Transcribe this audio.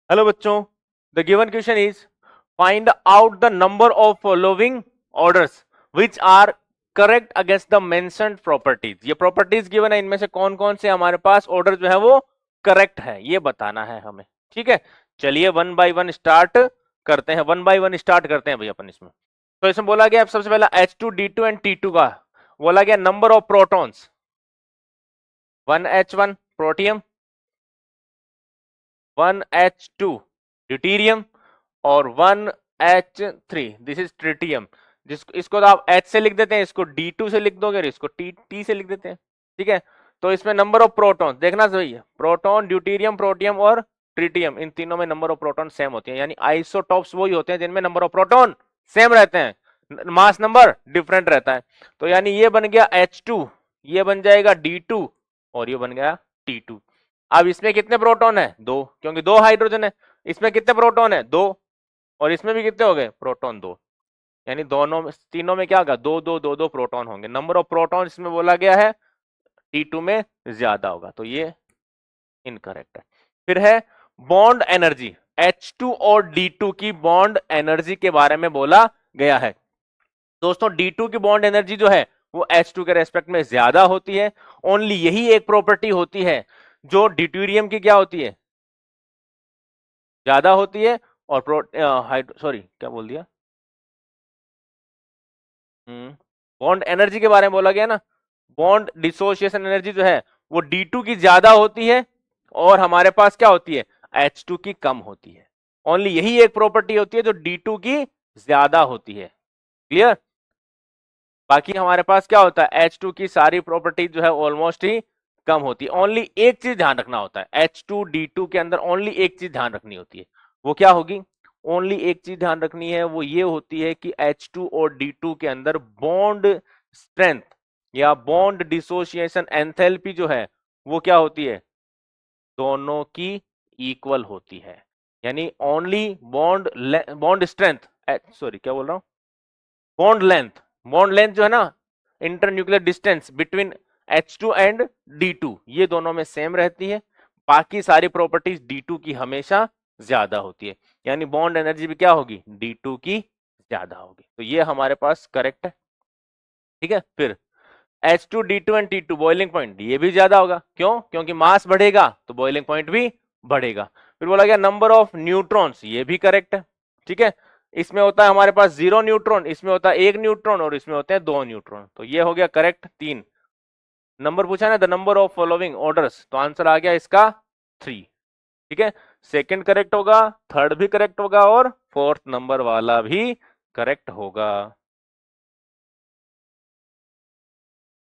Hello बच्चों, the given question is find out the number of following orders which are correct against the mentioned properties. ये properties given है, इनमें से कौन कौन से हमारे पास ऑर्डर जो है वो करेक्ट है, ये बताना है हमें। ठीक है, चलिए वन बाय वन स्टार्ट करते हैं। वन बाय वन स्टार्ट करते हैं भाई अपन इसमें। तो इसमें बोला गया सबसे पहला H2D2 एंड T2 का बोला गया number of protons 1H1 protium, 1H2 deuterium और 1H3 दिस इज ट्रिटियम। जिसको इसको तो आप H से लिख देते हैं, इसको D2 से लिख दोगे, इसको T से लिख देते हैं। ठीक है, तो इसमें नंबर ऑफ प्रोटॉन देखना सही है, प्रोटॉन, ड्यूटीरियम, प्रोटियम और ट्रिटियम, इन तीनों में नंबर ऑफ प्रोटॉन सेम होती है, यानी आइसोटॉप्स वही होते हैं जिनमें नंबर ऑफ प्रोटॉन सेम रहते हैं, मास नंबर डिफरेंट रहता है। तो यानी ये बन गया H2, ये बन जाएगा D2 और ये बन गया T2। अब इसमें कितने प्रोटॉन है? दो, क्योंकि दो हाइड्रोजन है। इसमें कितने प्रोटॉन है? दो, और इसमें भी कितने हो गए? प्रोटॉन दो, यानी दोनों में तीनों में क्या होगा? दो दो दो दो प्रोटॉन होंगे। नंबर ऑफ प्रोटॉन इसमें बोला गया है T2 में ज्यादा होगा, तो ये इनकरेक्ट है। फिर है बॉन्ड एनर्जी, H2 और D2 की बॉन्ड एनर्जी के बारे में बोला गया है। दोस्तों D2 की बॉन्ड एनर्जी जो है वो H2 के रेस्पेक्ट में ज्यादा होती है। ओनली यही एक प्रॉपर्टी होती है जो ड्यूटेरियम की क्या होती है? ज्यादा होती है। और सॉरी क्या बोल दिया, बॉन्ड एनर्जी के बारे में बोला गया ना, बॉन्ड डिसोसिएशन एनर्जी जो है वो D2 की ज्यादा होती है और हमारे पास क्या होती है? H2 की कम होती है। ओनली यही एक प्रॉपर्टी होती है जो D2 की ज्यादा होती है। क्लियर? बाकी हमारे पास क्या होता है? H2 की सारी प्रॉपर्टी जो है ऑलमोस्ट ही कम होती है। ओनली एक चीज ध्यान रखना होता है, H2D2 के अंदर ओनली एक चीज ध्यान रखनी होती है, वो क्या होगी? ओनली एक चीज ध्यान रखनी है, वो ये होती है कि H2 और D2 के अंदर बॉन्ड स्ट्रेंथ या बॉन्ड डिसोसिएशन एंथैल्पी जो है वो क्या होती है? दोनों की इक्वल होती है। यानी ओनली बॉन्ड स्ट्रेंथ, सॉरी क्या बोल रहा हूं, बॉन्ड लेंथ जो है ना, internuclear distance between H2 and D2, ये दोनों में सेम रहती है। बाकी सारी प्रॉपर्टीज D2 की हमेशा ज्यादा होती है, यानी बॉन्ड एनर्जी भी क्या होगी? D2 की ज्यादा होगी। तो ये हमारे पास करेक्ट है। ठीक है, फिर H2D2 and T2 boiling point ये भी ज्यादा होगा। क्यों? क्योंकि मास बढ़ेगा तो बॉइलिंग पॉइंट भी बढ़ेगा। फिर बोला गया नंबर ऑफ न्यूट्रॉन्स, ये भी करेक्ट है। ठीक है, इसमें होता है हमारे पास 0 न्यूट्रॉन, इसमें होता है 1 न्यूट्रॉन और इसमें होते हैं 2 न्यूट्रॉन, तो ये हो गया करेक्ट। 3 नंबर पूछा ना, the number of following orders, तो आंसर आ गया इसका 3। ठीक है, सेकंड करेक्ट होगा, थर्ड भी करेक्ट होगा और फोर्थ नंबर वाला भी करेक्ट होगा।